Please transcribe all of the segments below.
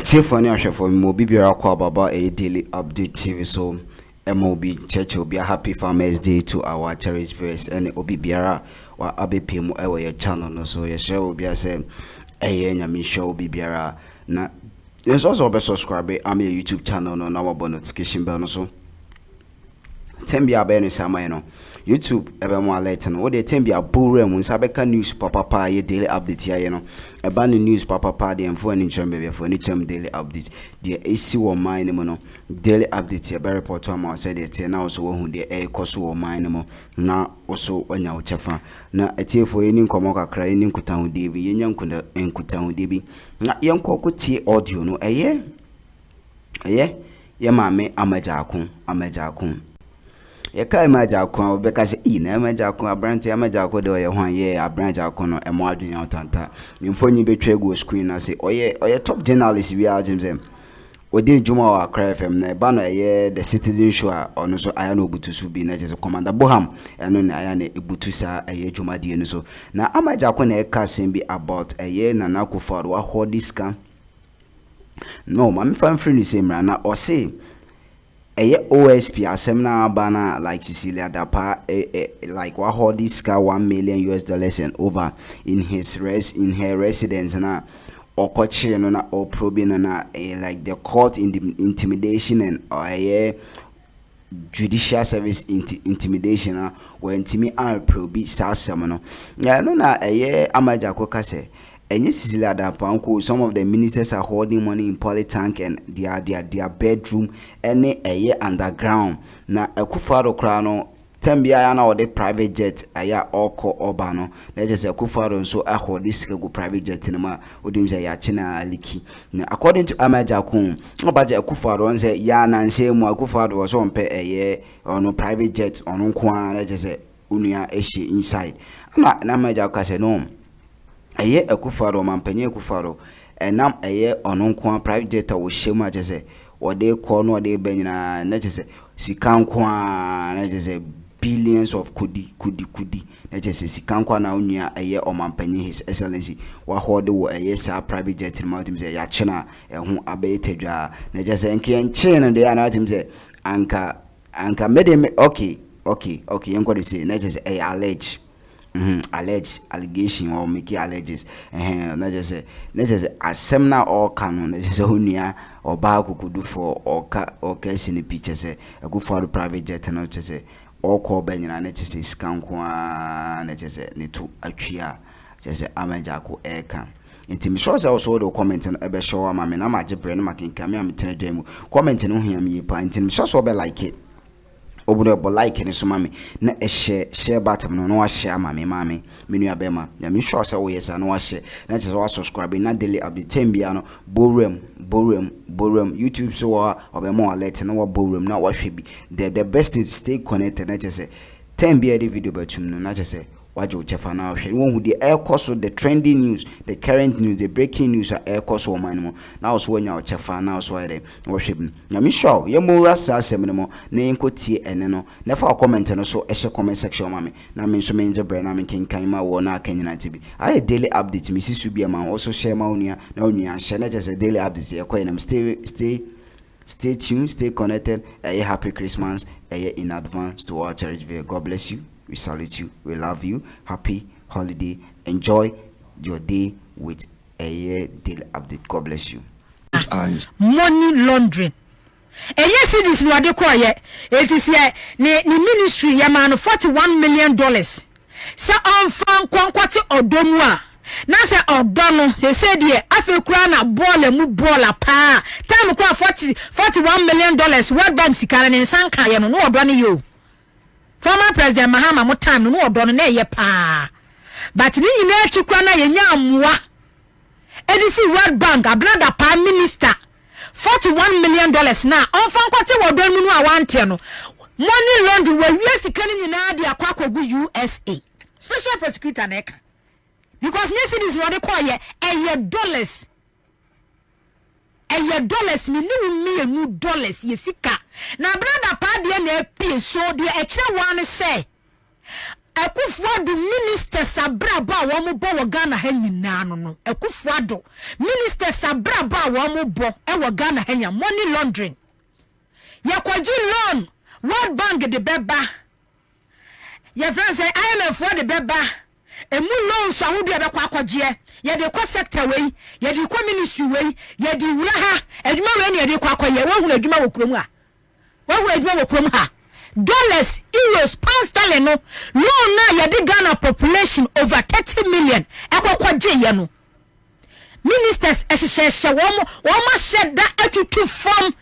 Tiffany for me, Bibira Baba a daily update TV. So, MOB Church will be a happy Farmers Day to our church verse and Obibiara or Abipim or your channel. So, your show will be a same a yami show Bibiara. Now, there's also a subscriber. I'm a YouTube channel on our notification bell. So, Tembia Benny Samayano. YouTube ebe mo alert no de tembia bure mu nsabeka news papa ye daily update ya ye no eba no news papa de enfo ani nchom bebe fo ni chem daily update de esi wo mine mu no daily update ya be report am say de te na also wo hu de e koso wo mine mu na also onya wo chefa na etiefo ye ni nkomo kakra ye ni nkuta hu de bi ye nya nkuta hu de bi na ye nkoko tie audio no eye ye maame amajakun ye kai maja kwa obeka se na maja kwa abrante ya maja kwa de oye hwan ye abrante akwa no emo adwenya otanta mfonyi betwa go screen na se oye top journalist we are James odi juma wa Akra FM na ba no ye the citizen show ono so aya no obutusu bi na je commander Boham eno na aya na ebutusa eye juma die no so na amaja kwa na e ka sem bi about eye na Akufo Addo wa hodiska no mami fan free ni semra na o say OSP asem na bana like Cecilia Dapa like what hold this guy $1 million and over in her residence na okoche no na or probing na like the court in the intimidation and judicial service intimidation when timi are probi sasam no ya no na amaja kokase and Cecilia Dapanko, some of the ministers are holding money in polytank and their bedroom any a year underground. Na Akufo Addo krano tembia na or the private jet aya oko obano. Let's just Akufo Addo so I hold this go private jet in ma odim say ya china Likee. Now according to Amajakun, obaje Akufo Addo say ya na say mu Akufo Addo was on pay a year or no private jet on nkwa let's just say unia eshi inside. Na Amajakun say no. Akufo Addo mampenye Akufo Addo enam ononko private jet wo shema jese wo de ko no de benyina na jese sika nkwa na jese billions of kudi na jese sika nkwa na onua omampenye his excellency wa hode wo sa private jet ma otim se ya chena hu abetedwa na jese enke no de na otim se anka mede okay yenko de say na jese allege allegation or make alleges na just asem na all canon na just hunia or ba kukudu for or Kesi ni picture say go for the private jet na just say all call benyina na just scan kwa na just ne to atwia just amaja ko eka nti me sure say also the comment no ebe show ma me na ma je bre no makenka me am tenedwa mu comment no hia me pa nti me sure so be like it obudo bo like ni so mame na share button no wa share mame menu abema ya me sure say wo yesa no wa share na just wa subscribe na daily update tembia no borem YouTube so wa obema alert na wa borem na wa hwe bi the best is stay connected na just say tembia the video batum no na just say wajo chefa na hwe won hu the air course the trending news the current news the breaking news air course o man mo na also wanya chefa na also ere wo hwe bi na me sure ye mo rasa asem no na enkotie ene no na fa comment no so ehye comment section ma me na me so me nje bre na me kenkan ma wo na akanyina tibi aye daily update me sisu bia ma also share ma onua na onua share na just daily update ye kwa na stay tuned, stay connected. Happy Christmas in advance to our church. God bless you. We salute you. We love you. Happy holiday. Enjoy your day with a daily update. God bless you. Money laundering. And yes, it is what they call it. It is the ministry. Yaman $41 million. So on fan quanquati or domwa. Na se odono se said ye afi kura na ball mu baller pa time kura $41 million World Bank sikara ne nsanka ye no odono yo former president Mahama mo time no odono na ye pa but ni nyina chi kura na ye nya amwa edifi World Bank ablada pa minister $41 million na onfan kwate odono nu awante no money laundering we wi sika ni nyina de akwakogu USA special prosecutor na eka because this is what they call ye $dollars $1 yesika na brother pa de na pay so de one say Akufo Addo ministers abraba wo mo bo wo Ghana ha nyina no Akufo Addo ministers abraba wo mo bo e wo Ghana ha nya money laundering yakwaji loan World Bank de beba your friends say IMF for the beba emu loan so awu de kwa akwaje ye de kwa sector we ye de kwa ministry we ye de wura ha adwuma we ne ye de kwa akwaye wo hu adwuma wo kurom ha wo hu adwuma wo kurom ha dollars, euros, pounds, sterling no loan na ye de Ghana population over 30 million ekwaje ye no ministers ehyehyehye wo ma shed da atutu form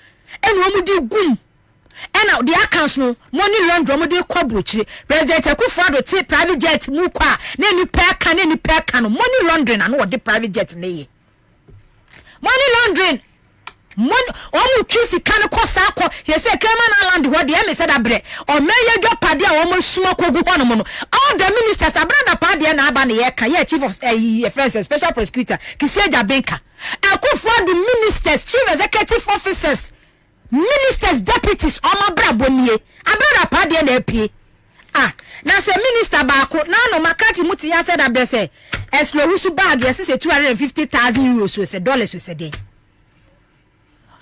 enu wo di gum ena the accounts no money laundry mo de kwabrochi president Akufo Addo te private jet mu kwa na ni peka no money laundering na no de private jet na ye money laundering money o mu twisi kan ko sa ko ye say Kema na land ho de me say da bre o me ye dwa pade a o mo suma ko gu hono mo no all the ministers abrada pade na aba na ye ka ye chief of friends special prosecutor Kesi Benka Akufo Addo ministers chief executive officers ministers deputies oma brabonie abrada pade na apie na say minister baako na no makati muti ya said that say eslo wusu bag yes say 250,000 euros so say dollars so say dey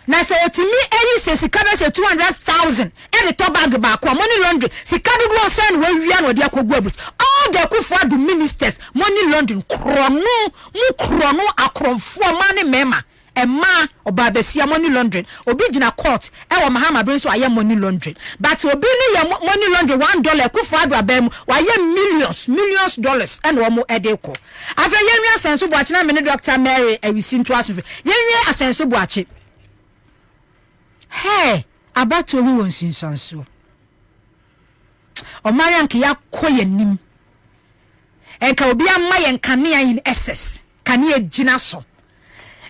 na say otimi eyi say sika be say 200,000 e the top bag baako money laundry sika do go send we wia no de akogu abut all the Akufo Addo ministers money laundering krono akromfo mane mema Emma obabesia money laundering obi gina court e wo mahama brin so aye money laundering but obi ni ye money laundering $1 Akufo Addo abem wa ye millions dollars and wo mo edeko afa yenwi asenso boache na me Dr. Mary ewisinto asofe yenwi asenso boache hey abato hu wonsinsanso o maya nke ya koyanim enka obi amma ye nkane ayin SS kane agina so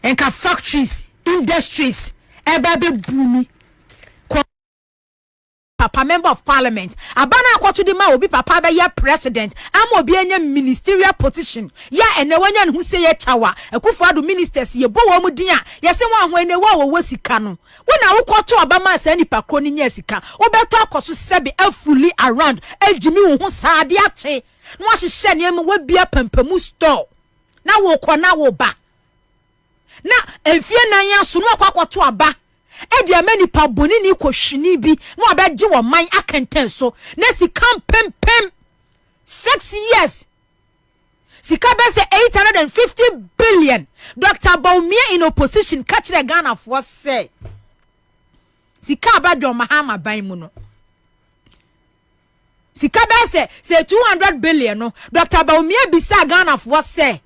enka factories industries ebabe bumi papa member of parliament abana akwoto di ma obi papa be ya president ama obi enya ministerial position ya ene wanya ne hu se ye chawa Akufo Addo ministers ye bo wo mu din a ye se won ho ene wo sika no wona wokwoto obama asa nipa kro ni nya sika obeto akoso sebe afuli around ejimi wo hu saade ache no ahye ne mu wabia pampamu store na wo kọ na wo ba na enfie nan ya so no akwakoto aba e de amani pa boni ni kohwini bi no abeje wo man akenten so na sika pempem 6 years sika be say 850 billion Dr. Baumia in opposition catch the Ghana for say sika abadwo mahama ban mu no sika be say 200 billion no Dr. Baumia bisa Ghana for say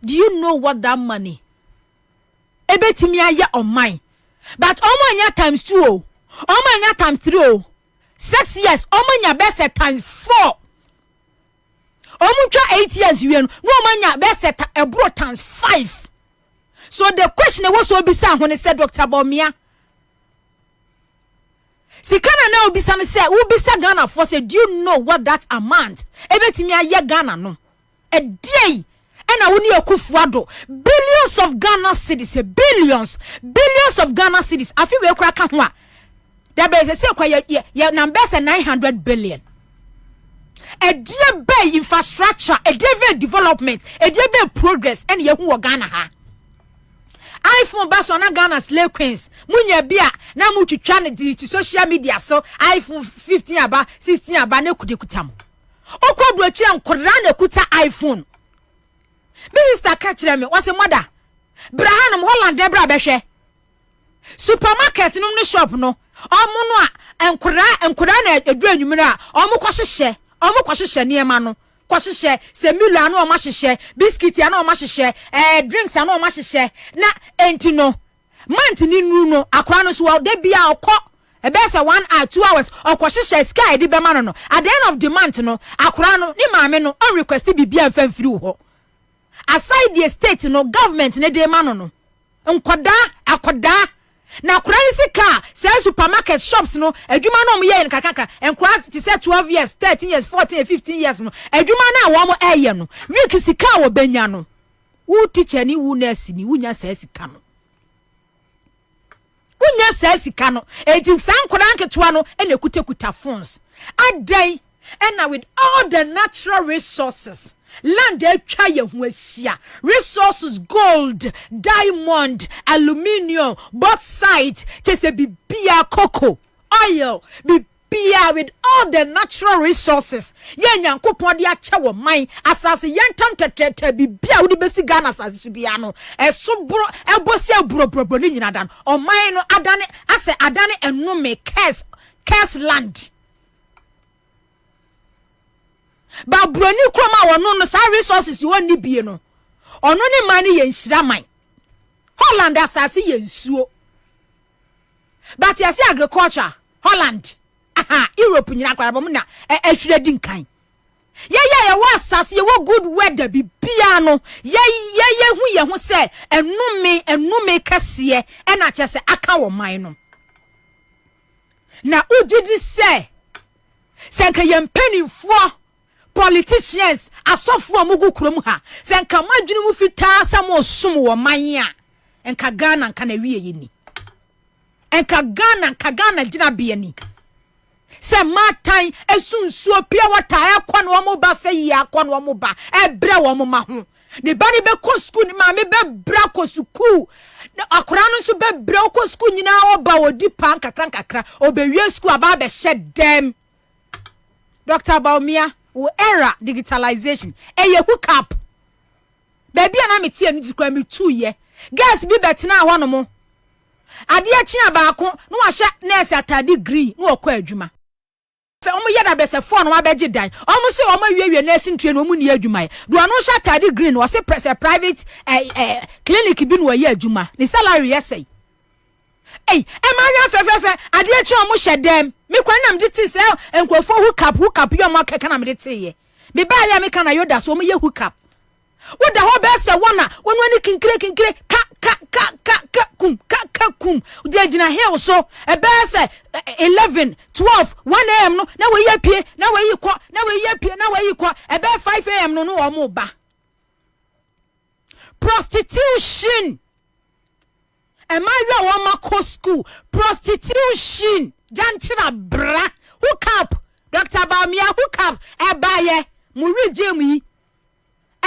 do you know what that money ebetimi aye on mine but omanya times 2 omanya times 3 6 years omanya best times 4 omutwa 8 years we no omanya best ebro times 5 so the question was obisa when said Dr. Baumia sikana na obisa no say obisa Ghana for say do you know what that amount ebetimi aye Ghana no a day and woni Akufo Addo billions of Ghana cedis billions of Ghana cedis afi we kura ka ho a there be say kwa ya number 900 billion a dear bay infrastructure a dear development a dear bay progress and ye hu Ghana ha iPhone baso na Ghana slave queens munya bia na mutwitwa ne di social media so iPhone 15 aba 16 aba na kudekutam okwadro chi ankora na kuta iPhone Minister catch me was a mother. Brahanum Holland Debra Beshe. Supermarket no shop no. Omono and Kurana a drain numera. Omo kwashe near mano. Kwashe semula no mashe biscuit ya no mashe drinks ya no mashe na entino. Mantini no Akroma so de bia okọ e be say 1 hour 2 hours okwashe sky di be mano no. At the end of the month no Akroma ni maame no on request bibia mfam free ho. Aside the state no government ne de mano no nkoda akoda na Akroma sika say supermarket shops no adwuma no mo ye nkakaka enkwa ti say 12 years 13 years 14 15 years no adwuma na wo mo eye no week sika wo benya no wu teacher ni wu nurse ni wunya say sika no wunya say sika no eti san koda nketoa no ene kutakuta phones adai And now with all the natural resources, land resources, gold, diamond, aluminium, bauxite, just a bibia cocoa, oil, bibia with all the natural resources. Yen yankopon dia chewo mine asase yentam tetete bibia wo de besi Ghana asase biano e so bro e bosi bro ni nyina dan o mine no adane ase adane enome curse land. Ba broni kroma wono no sa resources won ni bie no ono ni mani ye nhira man Holland asase ye nsuo but yase agriculture Holland Europe nyina kwara bom na ehwere di nkan ye wo asase ye wo good weather bibia no ye hu ye ho se enome kase e na chese aka wo man no na ugidi se senka ye mpanifo politicians asofo amugu kurom ha senka madwene mu fitaa sam osum wo man a enka Ghana nka na wiye yini enka Ghana gina bia ni se matan esunsuo pia wata akwa no mo ba se yi akwa no mo ba ebre wo mo ma ho ne ba ni be ko school ni ma me be bra ko school akora no so be bra ko school nyina oba odi pan kakra obewie school aba be she dem Dr. Baumia wo era digitalization eye hook up baby na me tie no kwa me 2 ye gas bi betina ho no mo ade achi abaako no wa hye nurse atade degree no okọ adwuma fe omo yeda bese phone no abeje dan omo se omo wiwie nurse ntue no omo ni adwuma ye do no hye atade degree no se private clinic bi no ye adwuma ni salary yesay e ma ya fe ade achi omo hye dem me kwa nam de ti se enkofo hook up yo ma keka na me de ti ye me ba ya me kana yoda so omo ye hook up wo da ho be se wona wonu ani kinkire ka kum de gina here so e be se 11 12 1 am no na we ye pie na we yi kwa e be 5 am no o mo ba prostitution e ma wi o ma ko school prostitution janchira bra hook up Dr. Baumia hook up e ba ye mu rije mu yi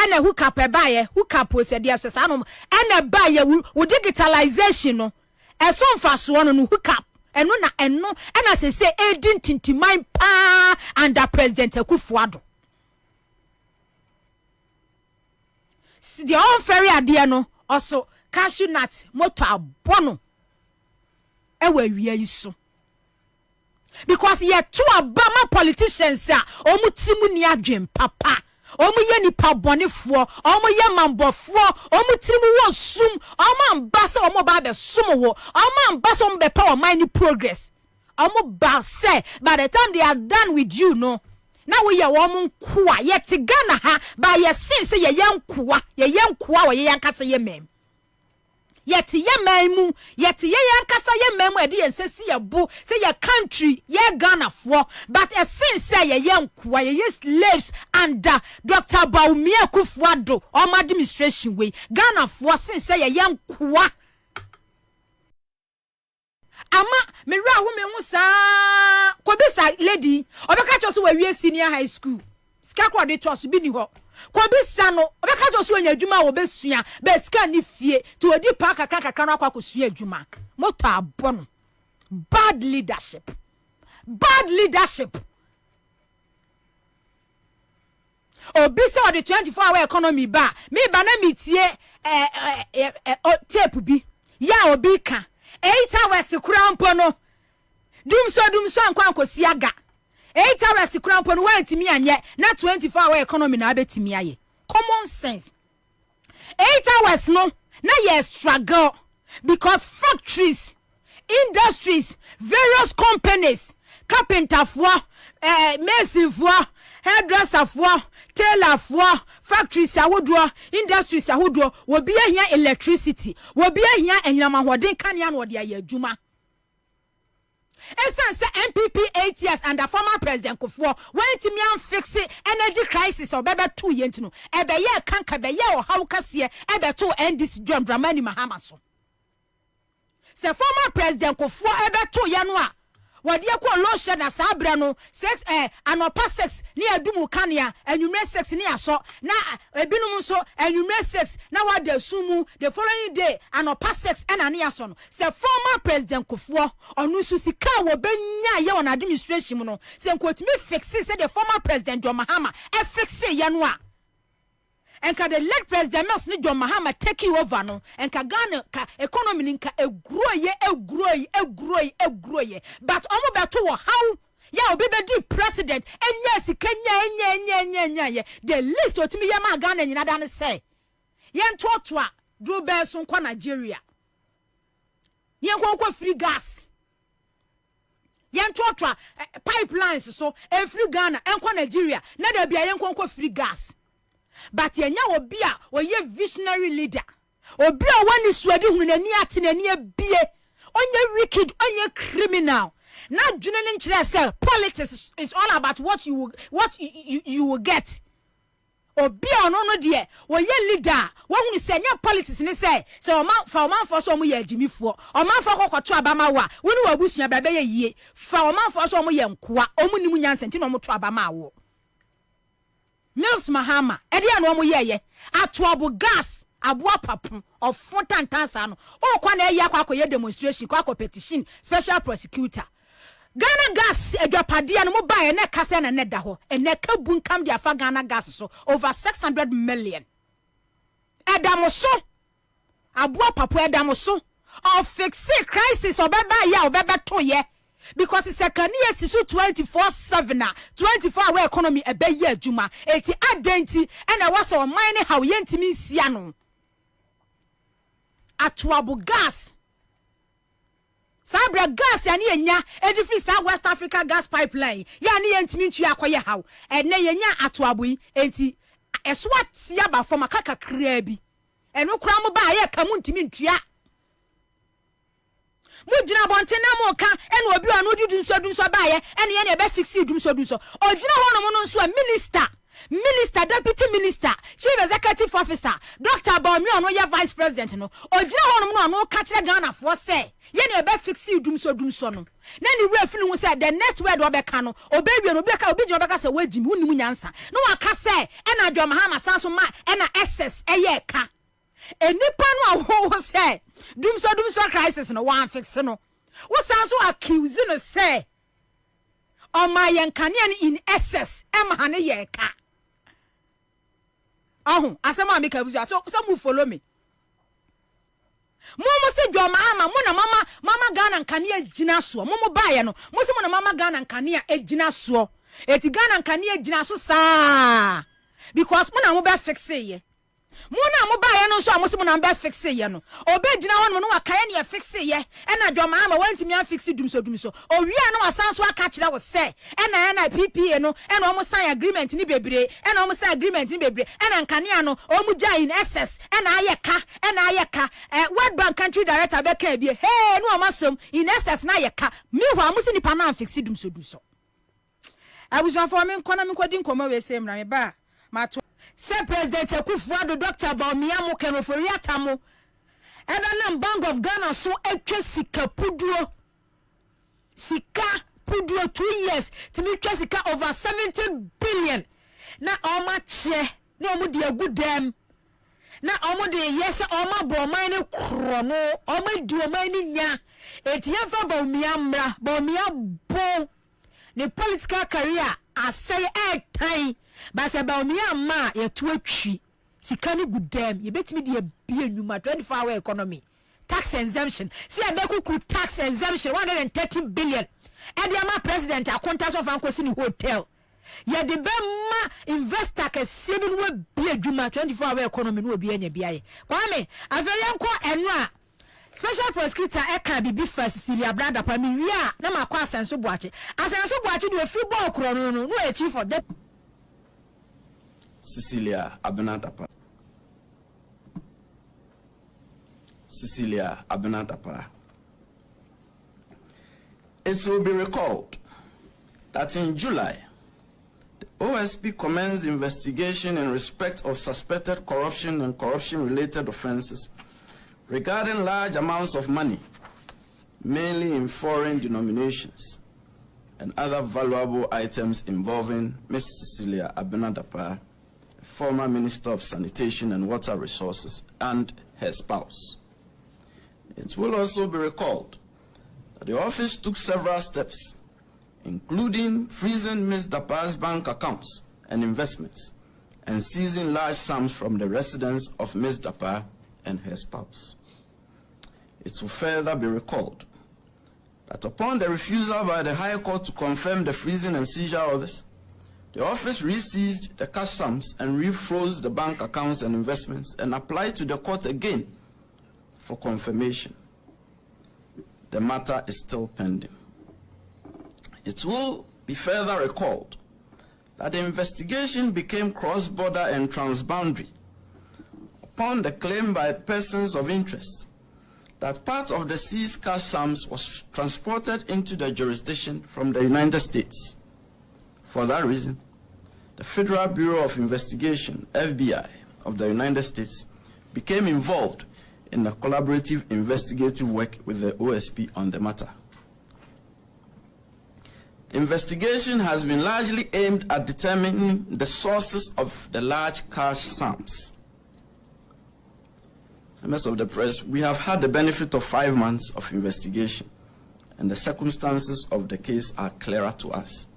ene hook up e ba ye hook up o se dia se sa no ene ba ye wo digitalization no e so mfa so no hook up eno ena se edin tintiman pa under President Akufo Addo si the all ferry ade no also cashew nut moto abono e wa wiya yi so because ye two abama politicians a omutimu ni adwen papa omu ye nipa bonefo omu ye mambofo omu tirimu wo sum omu ambasa omu ba be sum wo omu ambasa omu be power mind progress omu ba say by the time they are done with you no na we ye omu nkoa ye ti Ghana ha ba ye since ye nkoa wo ye yankasa ye mem yeti ye memu yeti ye yankasa ye memu edi ensesi ye bo say ye country ye Ghana for but a sin say ye nkoa ye slaves under Dr. Baumia Akufo Addo or administration way Ghana for sin say ye nkoa ama me ra ho me hu sa ko be sa lady obeka cho so we senior high school ska kwa de to so bi ni ho ko bi sa no obeka to so anya adwuma wo besua be ska ni fie to odi pa kakra no akwa kosua adwuma moto abono bad leadership obi sa the 24-hour economy ba me ba na metie tape bi ya obi ka 8 hours kurampo no dum so ankwa kosi aga 8 hours kurampo no wantimi anye na 24-hour economy na abetimi aye common sense 8 hours no na ye struggle because factories, industries, various companies, carpenter for mason for hairdresser for tailor for factories ahodo industries ahodo wo bia hia electricity wo bia hia enyama hoden kanea no de ayadwuma essence MPP 8 years under former president Akufo went to me and fix energy crisis or bebe 2 yent no ebe ye kanka be ye o haw kase ebe to end this Dramani Mahama so se former president Akufo ebe to ye no a wadi ko low shed na sabra no sex anopa sex ni adumu kania enwumre sex ni aso na ebinum so enwumre sex na wada sumu the following day anopa sex ena ni aso no se former president Kufuor onu su sika wo benya ye on administration mu no se nkotimi fix se the former president John Mahama e fix ye no a enka the late president Mills ni John Mahama take over no enka Ghana ka economy ni nka egroye but omo beto wo how ya obi be di president enya sika enya the list otimi ye ma Ghana nyina da ne say ye ntoto a do be so nkwa Nigeria ye nkwa free gas ye ntoto a pipelines so free Ghana enkwa Nigeria na da bia ye nkwa free gas. But yenya obi a oye visionary leader obi a wani suadi hunani atenani abie onye wicked onye criminal na dwene ne nkyere say politics is all about what you will get obi a ono no de oye leader wahunu say nya politics ni say o man for so mo ye agimifo o man for kokoto abama wa woni wabusua ba be ye yie fa o man for so mo ye nkoa o mu nimu nyansenti no mo to abama wo Newz Mahama edi anu omo yeye atoabo gas aboa papum of fontantansa no o kwa na eya kwa ye demonstration kwa petition special prosecutor Ghana gas edwapade anu mo bae na kase na neda ho ene ka bunkam dia fa Ghana gas so over 600 million edamoso aboa papu edamoso of fix crisis obeba ya obeba to ye because it's a kaniye sisu 24/7 24 hour economy ebe ye adwuma eti adenti ena wasa o mine how ye ntimi nsia no atoabo gas sabra gas ya ni enya edifri South West Africa gas pipeline ya ni ye ntimi ntwi akoye how ene ye nya atoabo yi enti eswat sia ba fo makaka kra bi eno kura mo ba ye kamu ntimi ntwa mujina bonte na mo ka ene obi anu dudunso baaye ene ye na be fix dudunso ogina ho no nso a minister deputy minister chief executive officer Dr. Baumi ono ye vice president no ogina ho no ka kire Ghana for say ye na be fix dudunso no na ni we finu hu say the next word obeka no obewie no obi je obeka say wajimi unimu nyansa no aka say ena John Mahama sanso ma ena SS eye ka enipa no awo say dumso crisis no one fix no wo sanso accuse no say o my yankane in SS emma ne ye ka asema make abuja so some follow me mo se John Mahama mo na mama Ghana nkane agina so mo baaye no mo se mo na mama Ghana nkane agina so eti Ghana nkane agina so saa because mo na mo be fix ye muna mo ba ye no so amosi mo na be fix ye no obegina ho no wakaye ne fix ye ena John Mahama wantimi an fix dumso owie no asanso aka kire wo se ena PPA no ena omo sign agreement ni bebre ena nkane no omo join SS ena ayeka World Bank country director be ka bie hey no amasom in SS na ayeka mi ho amosi ni pa na fix dumso abuja for me nkona me kwadi nkoma we se mra me ba mato say President Akufo Addo Dr. Baumi Amokeno for Riatamo Ebenam Bank of Ghana so etwe sika puduo 2 years to me sika over 70 billion na oma che na omo de agu dem na omo de yes oma bo man ne kro no oma di oma ni nya etien fa Baumi amra Baumi abo ne political career asay time but about me ma ye to atwi sika ni gudem ye betimi de bia nwuma 24 hour economy tax exemption see abeku tax exemption 130 billion e de ma president accountants of ankosi ni hotel ye de be ma investor ke sebi no bia nwuma 24 hour economy no obi anya bia ye kwame afere enko eno a special prosecutor eka bibi first Cecilia brother pa mi wi a na makwa asenso boache de free ball kro no e chief for the Cecilia Abinadapa. It will be recalled that in July, the OSP commenced investigation in respect of suspected corruption and corruption-related offenses regarding large amounts of money, mainly in foreign denominations, and other valuable items involving Ms. Cecilia Abena-Dapaah, former Minister of Sanitation and Water Resources, and her spouse. It will also be recalled that the office took several steps, including freezing Ms. Dapaah's bank accounts and investments and seizing large sums from the residence of Ms. Dapaah and her spouse. It will further be recalled that upon the refusal by the High Court to confirm the freezing and seizure orders, the office re-seized the cash sums and refroze the bank accounts and investments and applied to the court again for confirmation. The matter is still pending. It will be further recalled that the investigation became cross-border and transboundary upon the claim by persons of interest that part of the seized cash sums was transported into the jurisdiction from the United States. For that reason, the Federal Bureau of Investigation, FBI, of the United States became involved in a collaborative investigative work with the OSP on the matter. The investigation has been largely aimed at determining the sources of the large cash sums. Members of the press, we have had the benefit of 5 months of investigation, and the circumstances of the case are clearer to us.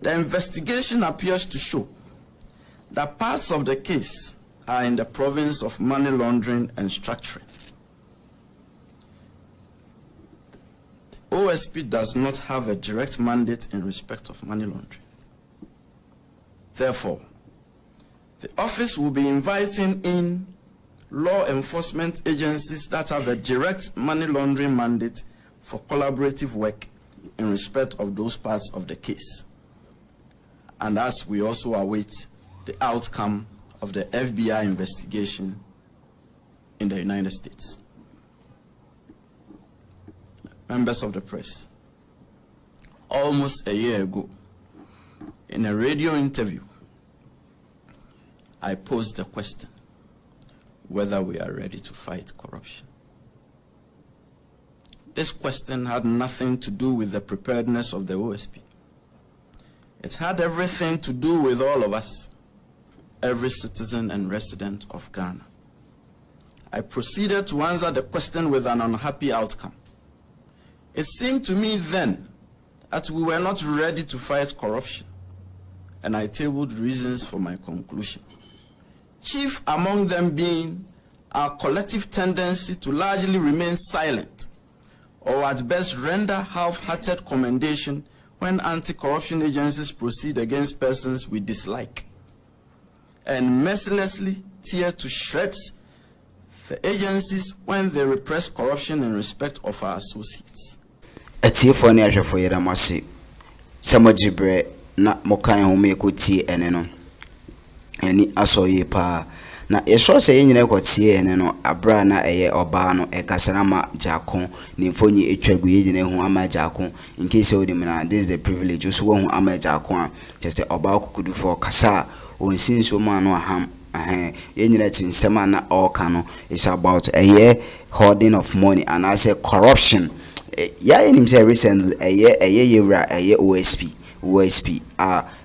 The investigation appears to show that parts of the case are in the province of money laundering and structuring. The OSP does not have a direct mandate in respect of money laundering. Therefore, the office will be inviting in law enforcement agencies that have a direct money laundering mandate for collaborative work in respect of those parts of the case. And as we also await the outcome of the FBI investigation in the United States. Members of the press, almost a year ago, in a radio interview, I posed the question whether we are ready to fight corruption. This question had nothing to do with the preparedness of the OSP. It had everything to do with all of us, every citizen and resident of Ghana. I proceeded to answer the question with an unhappy outcome. It seemed to me then that we were not ready to fight corruption, and I tabled reasons for my conclusion. Chief among them being our collective tendency to largely remain silent, or at best render half-hearted commendation when anti-corruption agencies proceed against persons we dislike, and mercilessly tear to shreds the agencies when they repress corruption in respect of our associates. Etiefo ne ahwefo yeramase samojibre na mokan home ekoti ene no eni asoye pa na yesho se yenyine kotie ene no abra na eye oba no ekasarama jakon ni mfonyi etwagu yegyine hu ama jakon in case odi na this is the privilege so hu ama jakon a chese oba kokudu for kasa onsinso ma no aham yenyine tinsema na oka no is about eye hoarding of money and I say corruption. Yeah, him say recently a OSP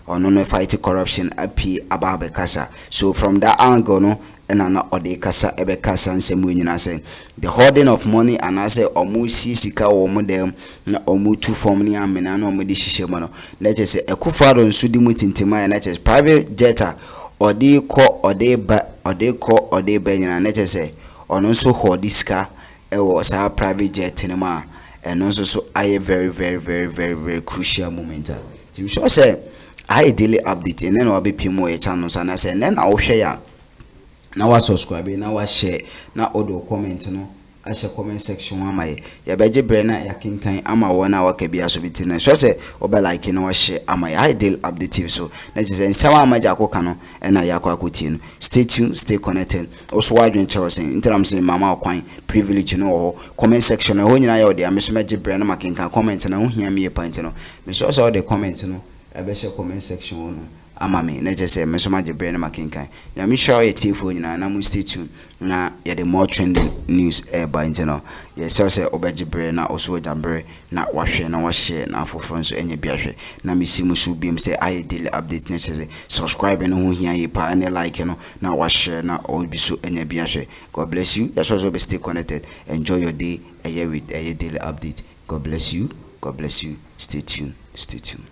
on no fight corruption api ababe kasa. So from that angle no and na ode kasa ebe kasa nsemu nyina say the hoarding of money and I say omu sika omu dem na omu tu form ni amena na omu di hihye mo no na je say Akufo Addo nso di mutintima na je private jetter ode ko ode ba nyina na je say ono nso hoard sika e wo sa private jet ni ma. And also so I very crucial moment. Tim sure say I daily update and then I'll be more channels and I say and then I'll share now I subscribe now I share now audio comment no I share comment section one my ya beje brena ya kinkan ama 1 hour ke bia so bitina sure say obe like no I share am I daily update so na just say sawa amaja akoka no and na yakwa akoti no stay tuned stay connected also why doing choosing in terms of mama kwan privilege no comment section no nyina ya ode ameso meje brena makinkan comment na ho hia me point no me sure say all the comment no I be share comment section no ama me na je say me so magye bre na makenkan ya me show ye tifo nyina na mu stay tuned na ye the more trending news by inteno ye say obegye bre na oso jambre na wahwe na wahye na afoforo nso enye biahwe na me si musu bim say I daily update na say subscribe no ho hia ye pa and like no na wahye na obi so enye biahwe. God bless you. You should be stay connected. Enjoy your day with a daily update. God bless you. God bless you. Stay tuned. Stay tuned.